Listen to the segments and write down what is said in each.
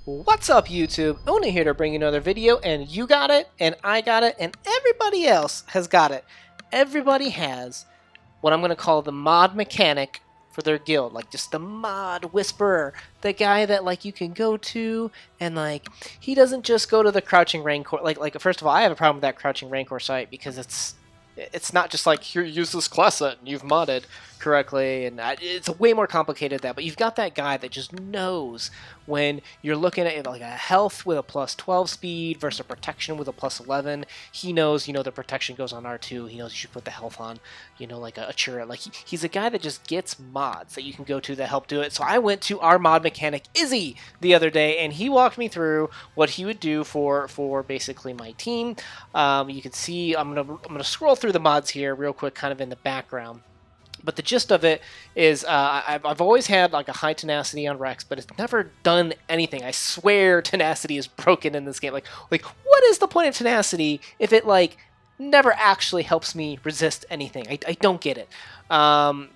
What's up, YouTube? Una here to bring you another video, and you got it, and I got it, and everybody else has got it. Everybody has what I'm going to call the mod mechanic for their guild, like just the mod whisperer, the guy that like you can go to, and like he doesn't just go to the crouching rancor. Like first of all, I have a problem with that crouching rancor site because it's not just like here, use this class set and you've modded correctly, and it's way more complicated than that. But you've got that guy that just knows when you're looking at like a health with a plus 12 speed versus a protection with a plus 11. He knows, the protection goes on R2. He knows you should put the health on, like a turret. Like he's a guy that just gets mods that you can go to that help do it. So I went to our mod mechanic Izzy the other day, and he walked me through what he would do for basically my team. You can see I'm gonna scroll through the mods here real quick, kind of in the background. But the gist of it is I've always had like a high tenacity on Rex, but it's never done anything. I swear tenacity is broken in this game. Like what is the point of tenacity if it like never actually helps me resist anything? I don't get it. I've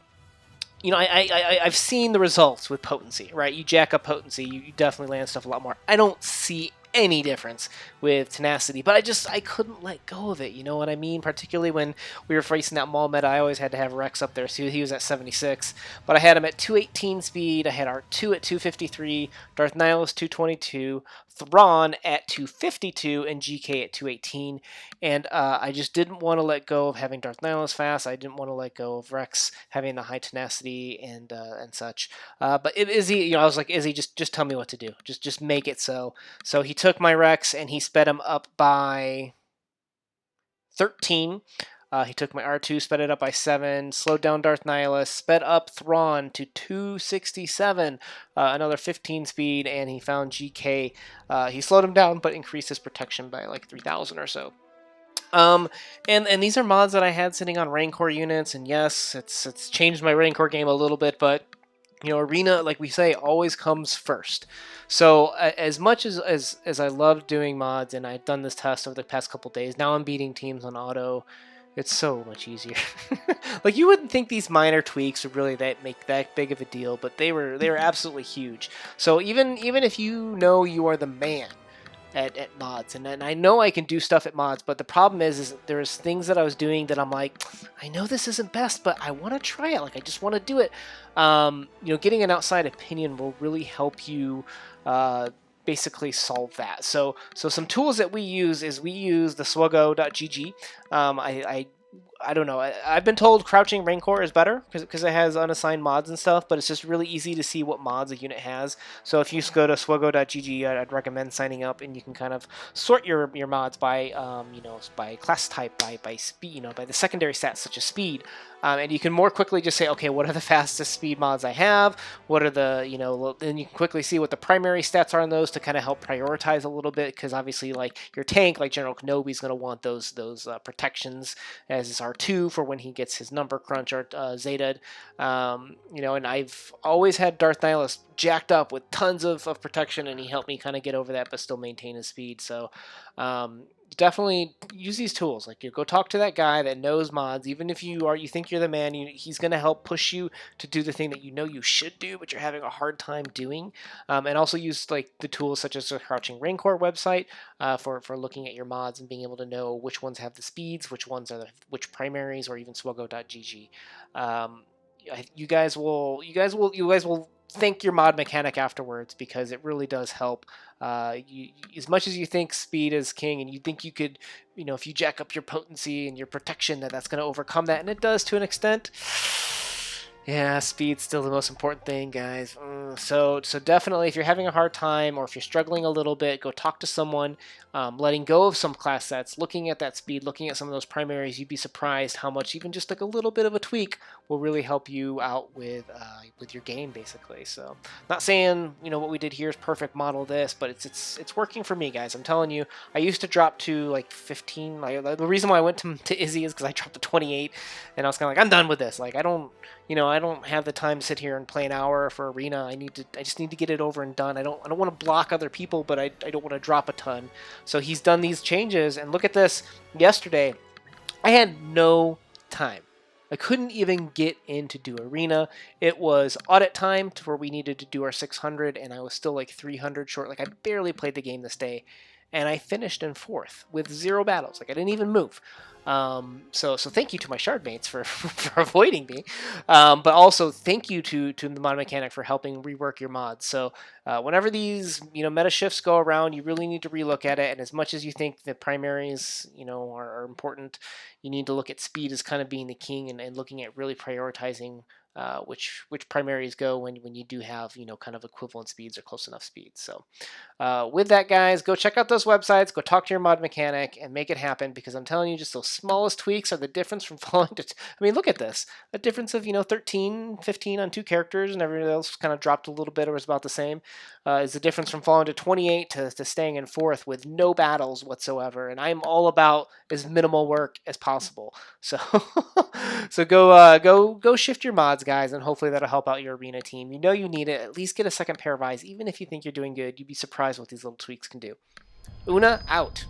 seen the results with potency, right? You jack up potency, you definitely land stuff a lot more. I don't see any difference with tenacity, but I couldn't let go of it, you know what I mean? Particularly when we were facing that mall meta, I always had to have Rex up there, so he was at 76, but I had him at 218 speed, I had R2 at 253, Darth Nihilus 222, Thrawn at 252, and GK at 218, and I just didn't want to let go of having Darth Nihilus fast. I didn't want to let go of Rex having the high tenacity and such. But Izzy, I was like, Izzy, just tell me what to do. Just make it so. So he took my Rex and he sped him up by 13. He took my R2, sped it up by 7, slowed down Darth Nihilus, sped up Thrawn to 267, another 15 speed, and he found GK. He slowed him down, but increased his protection by like 3,000 or so. And these are mods that I had sitting on Rancor units, and yes, it's changed my Rancor game a little bit, but Arena, like we say, always comes first. So as much as I love doing mods, and I've done this test over the past couple days, now I'm beating teams on auto. It's so much easier. Like you wouldn't think these minor tweaks would really make that big of a deal, but they were absolutely huge. So even if you know you are the man at mods, and I know I can do stuff at mods, but the problem is there's things that I was doing that I'm like, I know this isn't best, but I want to try it. Like I just want to do it. Getting an outside opinion will really help you basically solve that. So some tools that we use is the SWGoH.gg. I don't know. I've been told crouching Rancor is better because it has unassigned mods and stuff, but it's just really easy to see what mods a unit has. So if you just go to SWGoH.gg, I'd recommend signing up, and you can kind of sort your mods by by class type, by speed, by the secondary stats such as speed. And you can more quickly just say, okay, what are the fastest speed mods I have? What are the, then you can quickly see what the primary stats are on those to kind of help prioritize a little bit, because obviously, like your tank, like General Kenobi, is going to want those protections as his R2 for when he gets his number crunch or Zeta. And I've always had Darth Nihilus jacked up with tons of protection, and he helped me kind of get over that, but still maintain his speed. So definitely use these tools. Like, go talk to that guy that knows mods. Even if you think you're the man, he's going to help push you to do the thing that you should do, but you're having a hard time doing. And also use like the tools such as the Crouching Rancor website for looking at your mods and being able to know which ones have the speeds, which ones are which primaries, or even SWGoH.gg. You guys will thank your mod mechanic afterwards, because it really does help. As much as you think speed is king, and you think you could, if you jack up your potency and your protection, that's going to overcome that, and it does to an extent. Yeah, speed's still the most important thing, guys. So definitely, if you're having a hard time, or if you're struggling a little bit, go talk to someone. Letting go of some class sets, looking at that speed, looking at some of those primaries, you'd be surprised how much even just like a little bit of a tweak will really help you out with your game, basically. So, not saying what we did here is perfect, model this, but it's working for me, guys. I'm telling you. I used to drop to like 15. The reason why I went to Izzy is because I dropped to 28, and I was kind of like, I'm done with this. Like I don't have the time to sit here and play an hour for arena. I just need to get it over and done. I don't want to block other people, but I don't want to drop a ton. So he's done these changes, and look at this. Yesterday, I had no time. I couldn't even get in to do arena. It was audit time to where we needed to do our 600, and I was still like 300 short. Like I barely played the game this day, and I finished in 4th with 0 battles. Like I didn't even move. So thank you to my shard mates for, for avoiding me, but also thank you to the mod mechanic for helping rework your mods. So whenever these meta shifts go around, you really need to relook at it. And as much as you think the primaries are important, you need to look at speed as kind of being the king, and looking at really prioritizing which primaries go when you do have kind of equivalent speeds or close enough speeds. So with that, guys, go check out those websites, go talk to your mod mechanic, and make it happen, because I'm telling you, just those smallest tweaks are the difference from falling to... I mean, look at this. A difference of, 13, 15 on 2 characters, and everything else kind of dropped a little bit or was about the same, is the difference from falling to 28 to staying in 4th with no battles whatsoever. And I'm all about as minimal work as possible. So so go shift your mods, guys, and hopefully that'll help out your arena team. You know you need it. At least get a second pair of eyes. Even if you think you're doing good, you'd be surprised what these little tweaks can do. Una, out.